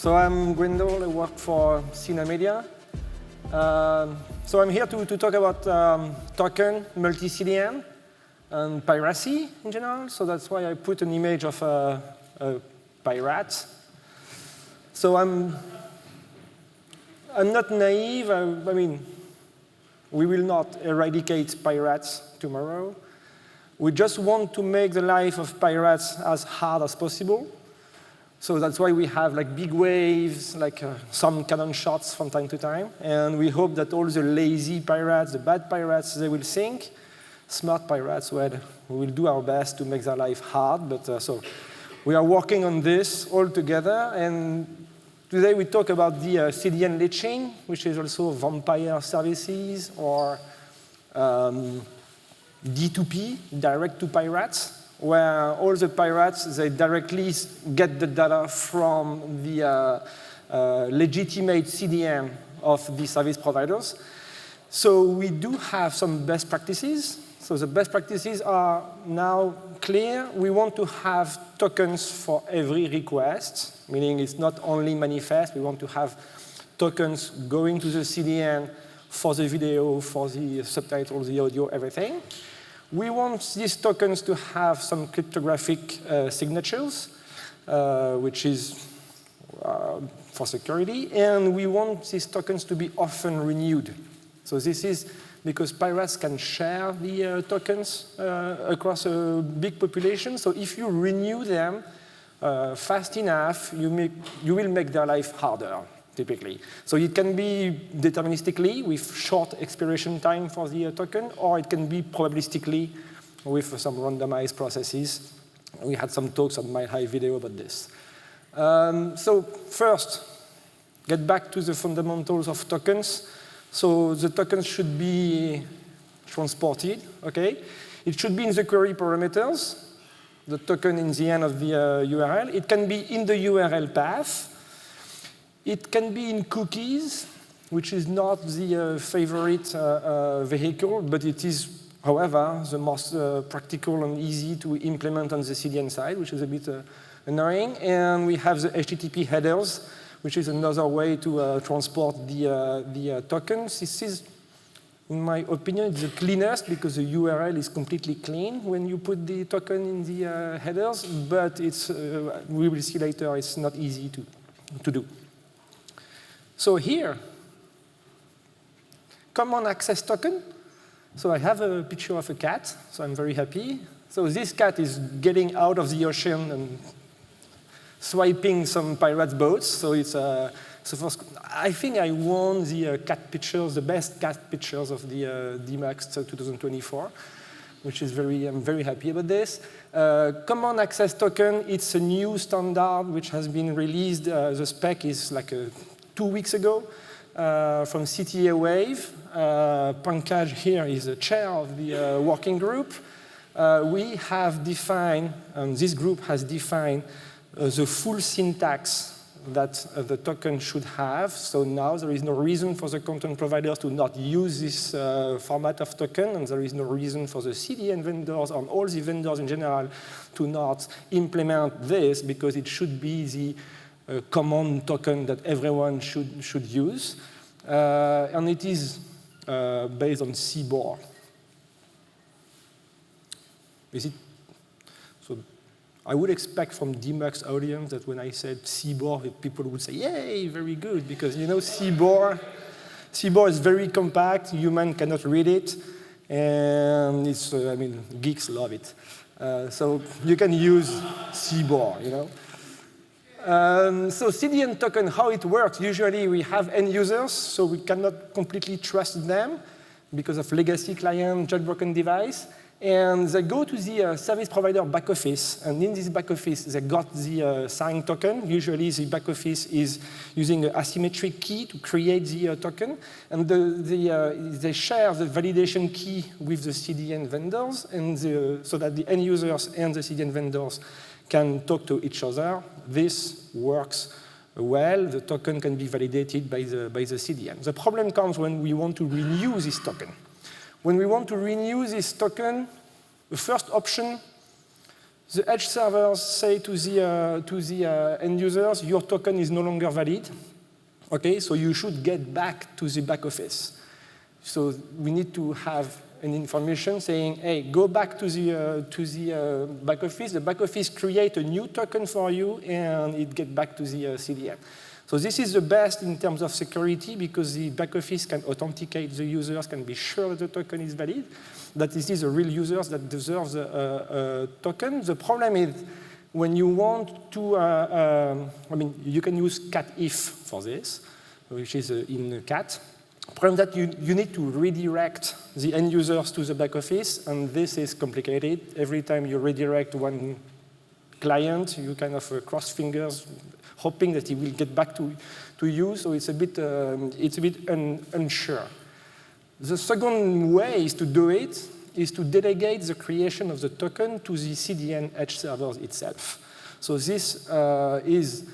So I'm Gwendal, I work for Cine Media. So I'm here to talk about token, multi-CDN, and piracy in general. So that's why I put an image of a pirate. So I'm not naive. I mean, we will not eradicate pirates tomorrow. We just want to make the life of pirates as hard as possible. So that's why we have like big waves, like some cannon shots from time to time. And we hope that all the lazy pirates, the bad pirates, they will sink. Smart pirates, well, we will do our best to make their life hard. But so we are working on this all together. And today we talk about the CDN leaching, which is also vampire services, or D2P, direct to pirates, where all the pirates, they directly get the data from the legitimate CDN of the service providers. So we do have some best practices. So the best practices are now clear. We want to have tokens for every request, meaning it's not only manifest. We want to have tokens going to the CDN for the video, for the subtitles, the audio, everything. We want these tokens to have some cryptographic signatures, which is for security. And we want these tokens to be often renewed. So this is because pirates can share the tokens across a big population. So if you renew them fast enough, you will make their life harder, typically. So it can be deterministically with short expiration time for the token, or it can be probabilistically with some randomized processes. We had some talks on my high video about this. So first, get back to the fundamentals of tokens. So the tokens should be transported, okay? It should be in the query parameters, the token in the end of the URL. It can be in the URL path. It can be in cookies, which is not the favorite vehicle, but it is, however, the most practical and easy to implement on the CDN side, which is a bit annoying. And we have the HTTP headers, which is another way to transport the tokens. This is, in my opinion, the cleanest because the URL is completely clean when you put the token in the headers, but it's, we will see later, it's not easy to do. So here, common access token. So I have a picture of a cat, so I'm very happy. So this cat is getting out of the ocean and swiping some pirate boats. So it's so first, I think I won the cat pictures, the best cat pictures of the Demuxed 2024, which is I'm very happy about this. Common access token, it's a new standard which has been released. The spec is like 2 weeks ago from CTA Wave. Pankaj here is the chair of the working group. We have defined, and this group has defined, the full syntax that the token should have. So now there is no reason for the content providers to not use this format of token, and there is no reason for the CDN vendors and all the vendors in general to not implement this, because it should be the common token that everyone should use. And it is based on CBOR. Is it? So I would expect from Demuxed audience that when I said CBOR, people would say, yay, very good, because you know CBOR is very compact, human cannot read it, and it's, I mean, geeks love it. So you can use CBOR, you know. So CDN token, how it works, usually we have end users, so we cannot completely trust them because of legacy client, jailbroken device. And they go to the service provider back office, and in this back office, they got the signed token. Usually the back office is using an asymmetric key to create the token, and they share the validation key with the CDN vendors, and so that the end users and the CDN vendors can talk to each other. This works well. The token can be validated by the CDN. The problem comes when we want to renew this token. When we want to renew this token, the first option, The edge servers say to the end users, your token is no longer valid. Okay, so you should get back to the back office. So we need to have an information saying, hey, go back to the back office. The back office create a new token for you, and it get back to the CDN. So this is the best in terms of security because the back office can authenticate the users, can be sure that the token is valid, that this is a real users that deserves a token. The problem is when you want to, I mean, you can use catif for this, which is in cat. Problem that you need to redirect the end users to the back office, and this is complicated. Every time you redirect one client, you kind of cross fingers, hoping that he will get back to you. So it's a bit unsure. The second way is to do it is to delegate the creation of the token to the CDN edge servers itself. So this is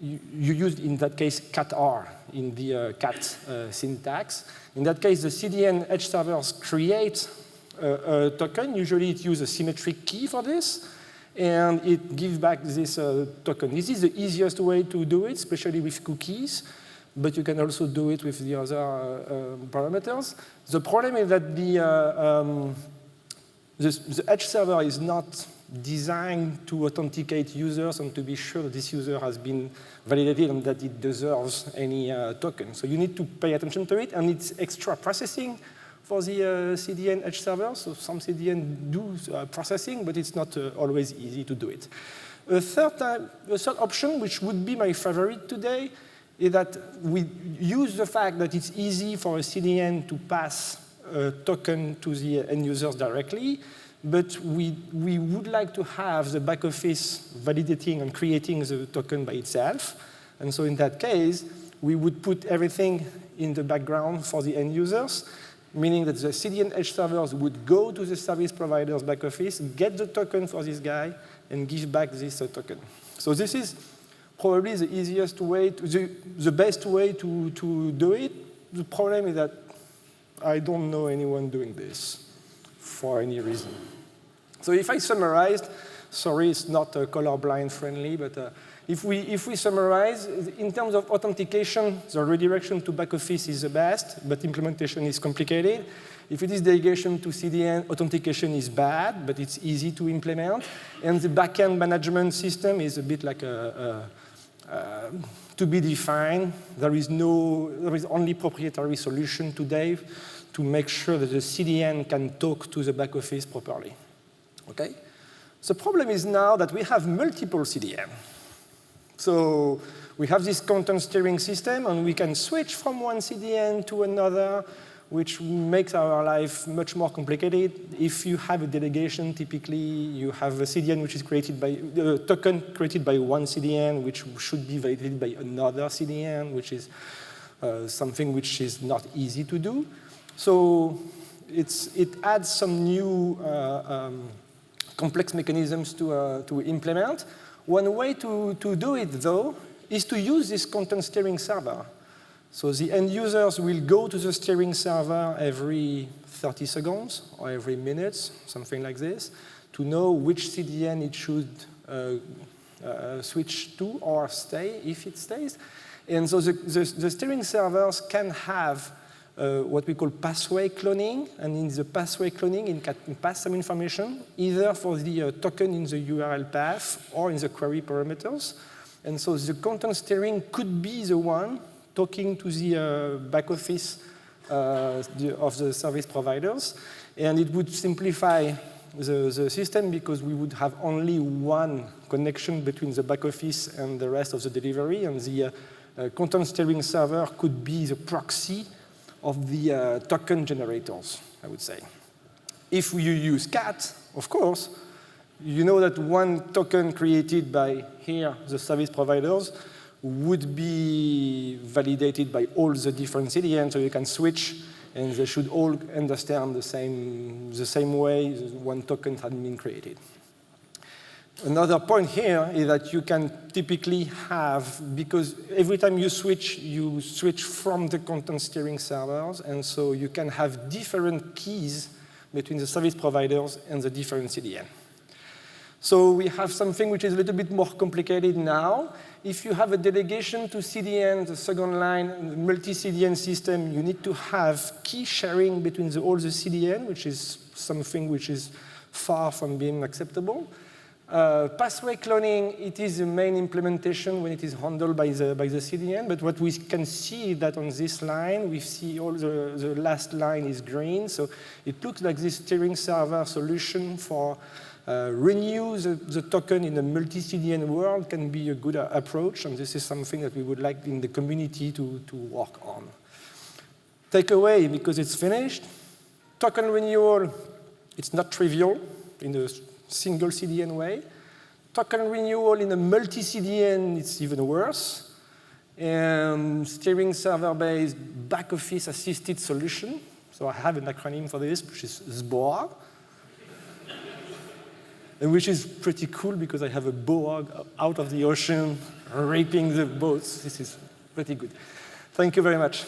you use in that case catr in the cat syntax. In that case, the CDN edge servers create a token. Usually, it uses a symmetric key for this, and it gives back this token. This is the easiest way to do it, especially with cookies, but you can also do it with the other parameters. The problem is that the edge server is not designed to authenticate users and to be sure that this user has been validated and that it deserves any token. So you need to pay attention to it, and it's extra processing for the CDN edge server. So some CDN do processing, but it's not always easy to do it. A third option, which would be my favorite today, is that we use the fact that it's easy for a CDN to pass a token to the end users directly, but we would like to have the back office validating and creating the token by itself. And so in that case, we would put everything in the background for the end users, meaning that the CDN edge servers would go to the service provider's back office, get the token for this guy, and give back this token. So this is probably the easiest way, the best way to do it. The problem is that I don't know anyone doing this for any reason. So if I summarized, sorry, it's not colorblind friendly, but if we summarize, in terms of authentication, the redirection to back office is the best, but implementation is complicated. If it is delegation to CDN, authentication is bad, but it's easy to implement. And the backend management system is a bit like to be defined. There is only proprietary solution today to make sure that the CDN can talk to the back office properly. Okay? The problem is now that we have multiple CDN. So we have this content steering system, and we can switch from one CDN to another, which makes our life much more complicated. If you have a delegation, typically you have a CDN which is created by a token created by one CDN, which should be validated by another CDN, which is something which is not easy to do. So it adds some new complex mechanisms to implement. One way to do it, though, is to use this content steering server. So the end users will go to the steering server every 30 seconds or every minute, something like this, to know which CDN it should switch to or stay, if it stays. And so the steering servers can have what we call pathway cloning, and in the pathway cloning, it can pass some information, either for the token in the URL path or in the query parameters. And so the content steering could be the one talking to the back office of the service providers, and it would simplify the system because we would have only one connection between the back office and the rest of the delivery, and the content steering server could be the proxy of the token generators, I would say. If you use cat, of course, you know that one token created by here, the service providers, would be validated by all the different CDNs, so you can switch, and they should all understand the same way one token had been created. Another point here is that you can typically have, because every time you switch from the content steering servers, and so you can have different keys between the service providers and the different CDN. So we have something which is a little bit more complicated now. If you have a delegation to CDN, the second line, the multi-CDN system, you need to have key sharing between all the CDN, which is something which is far from being acceptable. Pathway cloning, it is the main implementation when it is handled by the CDN, but what we can see that on this line, we see all the last line is green, so it looks like this steering server solution for renew the token in the multi-CDN world can be a good approach, and this is something that we would like in the community to work on. Takeaway, because it's finished, token renewal, it's not trivial in a single CDN way. Token renewal in a multi-CDN, it's even worse. And steering server-based back-office assisted solution. So I have an acronym for this, which is SBOA. And which is pretty cool because I have a boa out of the ocean raping the boats. This is pretty good. Thank you very much.